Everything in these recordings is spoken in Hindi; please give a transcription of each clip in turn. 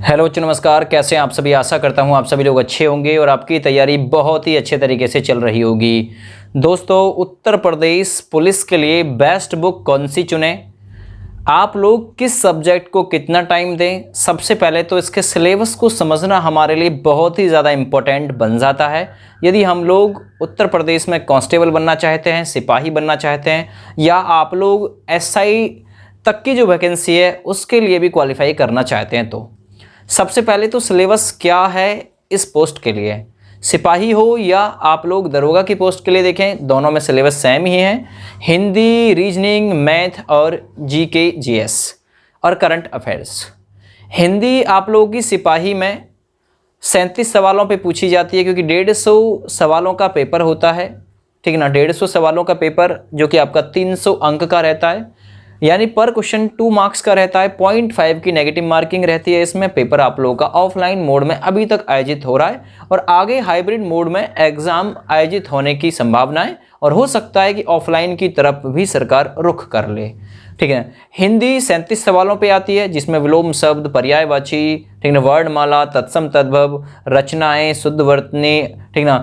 हेलो बच्चों, नमस्कार। कैसे हैं आप सभी। आशा करता हूं आप सभी लोग अच्छे होंगे और आपकी तैयारी बहुत ही अच्छे तरीके से चल रही होगी। दोस्तों, उत्तर प्रदेश पुलिस के लिए बेस्ट बुक कौन सी चुने, आप लोग किस सब्जेक्ट को कितना टाइम दें, सबसे पहले तो इसके सिलेबस को समझना हमारे लिए बहुत ही ज़्यादा इम्पोर्टेंट बन जाता है। यदि हम लोग उत्तर प्रदेश में कांस्टेबल बनना चाहते हैं, सिपाही बनना चाहते हैं, या आप लोग एसआई तक की जो वैकेंसी है उसके लिए भी क्वालिफाई करना चाहते हैं, तो सबसे पहले तो सिलेबस क्या है इस पोस्ट के लिए। सिपाही हो या आप लोग दरोगा की पोस्ट के लिए देखें, दोनों में सिलेबस सेम ही है। हिंदी, रीजनिंग, मैथ और जीके, जीएस और करंट अफेयर्स। हिंदी आप लोगों की सिपाही में 37 सवालों पे पूछी जाती है, क्योंकि 150 सवालों का पेपर होता है, ठीक ना। 150 सवालों का पेपर जो कि आपका 300 अंक का रहता है, यानी पर क्वेश्चन 2 मार्क्स का रहता है। 0.5 की नेगेटिव मार्किंग रहती है इसमें। पेपर आप लोगों का ऑफलाइन मोड में अभी तक आयोजित हो रहा है और आगे हाइब्रिड मोड में एग्जाम आयोजित होने की संभावनाएं, और हो सकता है कि ऑफलाइन की तरफ भी सरकार रुख कर ले, ठीक है। हिंदी 37 सवालों पे आती है, जिसमें विलोम शब्द, पर्यायवाची, ठीक ना, वर्णमाला, तत्सम तद्भव, रचनाएं, शुद्ध वर्तनी, ठीक ना,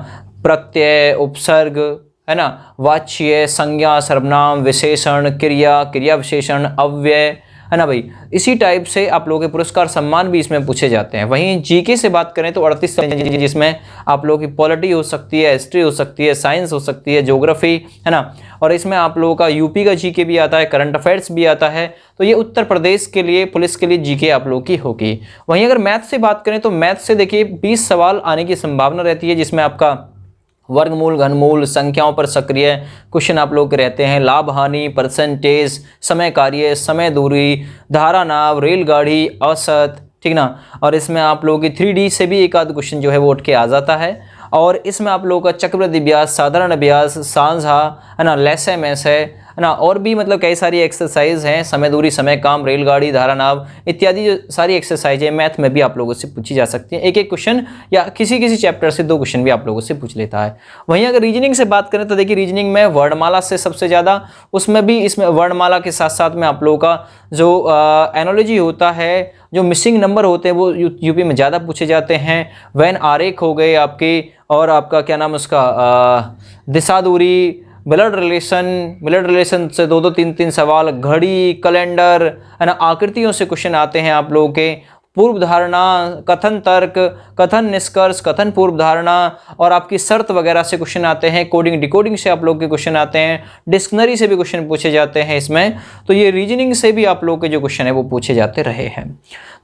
प्रत्यय, उपसर्ग, है ना, वाच्य, संज्ञा, सर्वनाम, विशेषण, क्रिया, क्रिया विशेषण, अव्यय, है ना भाई। इसी टाइप से आप लोगों के पुरस्कार सम्मान भी इसमें पूछे जाते हैं। वहीं जीके से बात करें तो 38 सवाल, जिसमें आप लोगों की पॉलिटी हो सकती है, हिस्ट्री हो सकती है, साइंस हो सकती है, ज्योग्राफी, है ना, और इसमें आप लोगों का यूपी का जीके भी आता है, करंट अफेयर्स भी आता है। तो ये उत्तर प्रदेश के लिए पुलिस के लिए जीके आप लोगों की होगी। वहीं अगर मैथ से बात करें तो मैथ से देखिए 20 सवाल आने की संभावना रहती है, जिसमें आपका वर्गमूल, घनमूल, संख्याओं पर सक्रिय क्वेश्चन आप लोग के रहते हैं, लाभ हानि, परसेंटेज, समय कार्य, समय दूरी, धारा नाव, रेलगाड़ी, औसत, ठीक ना। और इसमें आप लोगों की 3D से भी एक आध क्वेश्चन जो है वो उठ के आ जाता है। और इसमें आप लोगों का चक्रवृद्धि ब्यास, साधारण ब्यास, सांझा, है ना, लैसे मैस है ना, और भी मतलब कई सारी एक्सरसाइज हैं, समय दूरी, समय काम, रेलगाड़ी, धारा नाव इत्यादि जो सारी एक्सरसाइज है मैथ में भी आप लोगों से पूछी जा सकती है। एक एक क्वेश्चन या किसी किसी चैप्टर से 2 क्वेश्चन भी आप लोगों से पूछ लेता है। वहीं अगर रीजनिंग से बात करें तो देखिए रीजनिंग में वर्णमाला से सबसे ज़्यादा, उसमें भी इसमें वर्णमाला के साथ साथ में आप लोगों का जो एनोलॉजी होता है, जो मिसिंग नंबर होते हैं वो यूपी में ज़्यादा पूछे जाते हैं। वैन आरेख हो गए आपके, और आपका क्या नाम उसका दिशा दूरी, ब्लड रिलेशन से 2-2, 3-3 सवाल, घड़ी, कैलेंडर, है ना, आकृतियों से क्वेश्चन आते हैं आप लोगों के। पूर्व धारणा, कथन तर्क, कथन निष्कर्ष, कथन पूर्व धारणा, और आपकी शर्त वगैरह से क्वेश्चन आते हैं। कोडिंग डिकोडिंग से आप लोग के क्वेश्चन आते हैं। डिक्शनरी से भी क्वेश्चन पूछे जाते हैं इसमें। तो ये रीजनिंग से भी आप लोग के जो क्वेश्चन है वो पूछे जाते रहे हैं।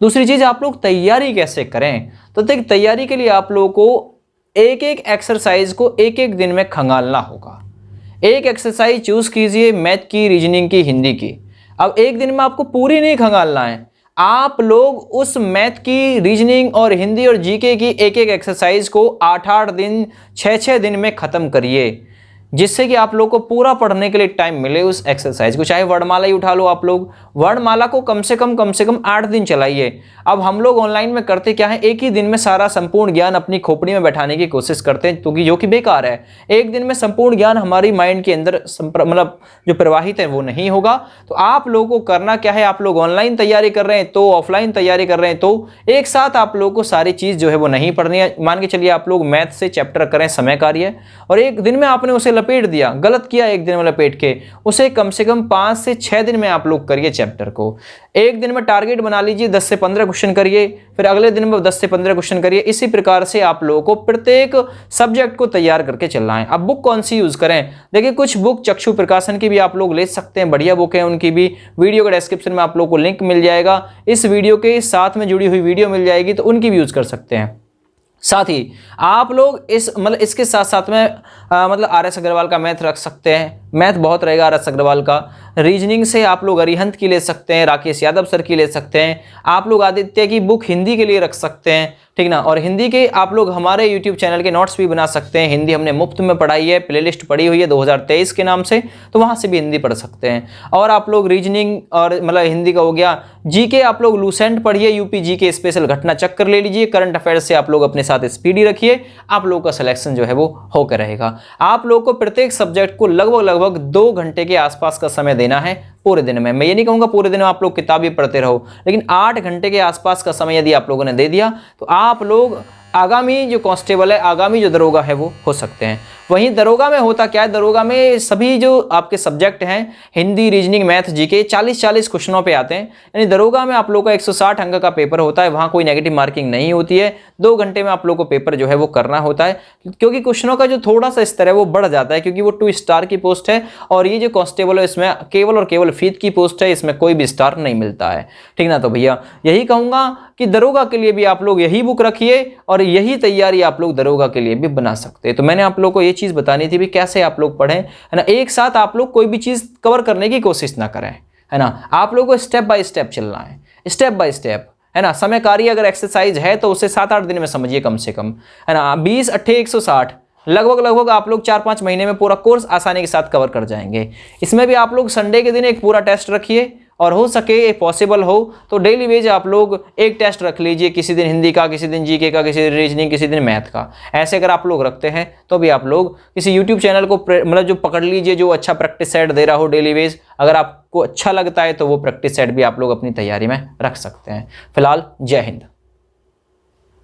दूसरी चीज़, आप लोग तैयारी कैसे करें, तो देख तैयारी के लिए आप लोगों को एक एक एक्सरसाइज को एक एक दिन में खंगालना होगा। एक एक्सरसाइज चूज कीजिए, मैथ की, रीजनिंग की, हिंदी की। अब एक दिन में आपको पूरी नहीं खंगालना है, आप लोग उस मैथ की, रीजनिंग और हिंदी और जीके की एक एक एक्सरसाइज को 8-8 दिन, 6-6 दिन में खत्म करिए, जिससे कि आप लोग को पूरा पढ़ने के लिए टाइम मिले उस एक्सरसाइज को। चाहे वर्णमाला ही उठा लो, आप लोग वर्णमाला को कम से कम 8 दिन चलाइए। अब हम लोग ऑनलाइन में करते क्या है, एक ही दिन में सारा संपूर्ण ज्ञान अपनी खोपड़ी में बैठाने की कोशिश करते हैं, क्योंकि जो कि बेकार है। एक दिन में संपूर्ण ज्ञान हमारी माइंड के अंदर मतलब जो प्रवाहित है वो नहीं होगा। तो आप लोगों को करना क्या है, आप लोग ऑनलाइन तैयारी कर रहे हैं तो, ऑफलाइन तैयारी कर रहे हैं तो, एक साथ आप लोगों को सारी चीज़ जो है वो नहीं पढ़नी है। मान के चलिए आप लोग मैथ से चैप्टर करें समय कार्य, और एक दिन में आपने उसे लपेट दिया, गलत किया, एक दिन में लपेट के उसे कम से कम 5 से 6 दिन में आप लोग करिए चैप्टर को। एक दिन में टारगेट बना लीजिए, 10 से 15 क्वेश्चन करिए, फिर अगले दिन में 10 से 15 क्वेश्चन करिए। इसी प्रकार से आप लोगों को प्रत्येक सब्जेक्ट को तैयार करके चलना है। अब बुक कौन सी यूज करें, देखिए कुछ बुक चक्षु प्रकाशन की भी आप लोग ले सकते हैं, बढ़िया बुक है उनकी भी। वीडियो के डिस्क्रिप्शन में आप लोग को लिंक मिल जाएगा, इस वीडियो के साथ में जुड़ी हुई वीडियो मिल जाएगी, तो उनकी भी यूज कर सकते हैं। साथ ही आप लोग इसके साथ साथ में मतलब RS अग्रवाल का मैथ रख सकते हैं, मैथ बहुत रहेगा RS अग्रवाल का। रीजनिंग से आप लोग अरिहंत की ले सकते हैं, राकेश यादव सर की ले सकते हैं। आप लोग आदित्य की बुक हिंदी के लिए रख सकते हैं, ठीक ना। और हिंदी के आप लोग हमारे यूट्यूब चैनल के नोट्स भी बना सकते हैं। हिंदी हमने मुफ्त में पढ़ाई है, प्लेलिस्ट पड़ी हुई है 2023 के नाम से, तो वहाँ से भी हिंदी पढ़ सकते हैं। और आप लोग रीजनिंग और मतलब हिंदी का हो गया, जीके आप लोग लूसेंट पढ़िए, यूपी जीके स्पेशल घटना चक्कर ले लीजिए। करंट अफेयर्स से आप लोग अपने साथ स्पीडी रखिए, आप लोगों का सिलेक्शन जो है वो होकर रहेगा। आप लोग को प्रत्येक सब्जेक्ट को लगभग 2 घंटे के आसपास का समय देना है पूरे दिन में। मैं ये नहीं कहूँगा पूरे दिन में आप लोग किताब ही पढ़ते रहो, लेकिन 8 घंटे के आसपास का समय यदि आप लोगों ने दे दिया तो आप लोग आगामी जो कांस्टेबल है, आगामी जो दरोगा है वो हो सकते हैं। वहीं दरोगा में होता क्या है, दरोगा में सभी जो आपके सब्जेक्ट हैं हिंदी, रीजनिंग, मैथ, जीके 40-40 क्वेश्चनों पे आते हैं। यानी दरोगा में आप लोगों का 160 अंक का पेपर होता है, वहाँ कोई नेगेटिव मार्किंग नहीं होती है। 2 घंटे में आप लोगों को पेपर जो है वो करना होता है, क्योंकि क्वेश्चनों का जो थोड़ा सा स्तर है वो बढ़ जाता है, क्योंकि वो 2 स्टार की पोस्ट है और ये जो कांस्टेबल है इसमें केवल और केवल फीत की पोस्ट है, इसमें कोई भी स्टार नहीं मिलता है। ठीक ना। तो भैया यही कहूँगा कि दरोगा के लिए भी आप लोग यही बुक रखिए और यही तैयारी आप लोग दरोगा के लिए भी बना सकते हैं। तो मैंने आप लोग को ये चीज़ बतानी थी भी कैसे आप लोग पढ़ें, है ना। एक साथ आप लोग कोई भी चीज़ कवर करने की कोशिश ना करें, है ना। आप लोगों को स्टेप बाय स्टेप चलना है, स्टेप बाय स्टेप, है ना। समय कार्य अगर एक्सरसाइज है तो उसे 7-8 दिन में समझिए कम से कम, है ना। 20 8 160 लगभग आप लोग 4-5 महीने में पूरा कोर्स आसानी के साथ कवर कर जाएंगे। इसमें भी आप लोग संडे के दिन एक पूरा टेस्ट रखिए और हो सके पॉसिबल हो तो डेली वेज आप लोग एक टेस्ट रख लीजिए, किसी दिन हिंदी का, किसी दिन जीके का, किसी दिन रीजनिंग, किसी दिन मैथ का। ऐसे अगर आप लोग रखते हैं तो भी आप लोग किसी यूट्यूब चैनल को मतलब जो पकड़ लीजिए जो अच्छा प्रैक्टिस सेट दे रहा हो डेली वेज। अगर आपको अच्छा लगता है तो वो प्रैक्टिस सेट भी आप लोग अपनी तैयारी में रख सकते हैं। फिलहाल जय हिंद।